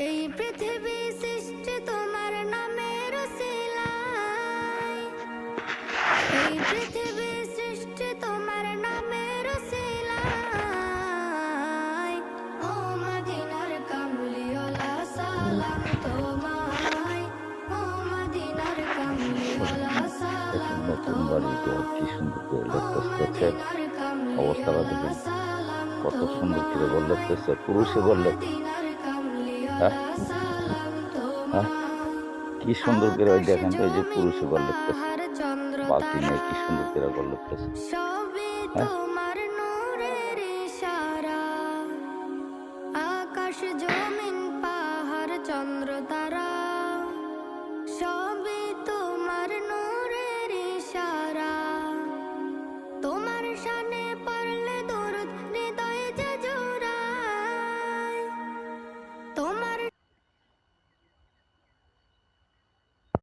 এই পৃথিবী সৃষ্টি তোমার নামের উসিলায়, এই পৃথিবী সৃষ্টি তোমার নামের উসিলায়। ও মদিনার কামলিওয়ালা সালাম তোমায়, ও মদিনার কামলিওয়ালা সালাম নতুন বাড়ি ঘর কি সুন্দর করে লাগতেছে। অবস্থাটা দেখুন কত সুন্দর করে ঘর লাগতেছে। পুরুষে ঘর লাগতেছে, কি সুন্দর করে ওই দেখেন তো, এই যে পুরুষে ঘর লাগতেছে, বালতি নিয়ে কি সুন্দর করে ঘর লাগতেছে।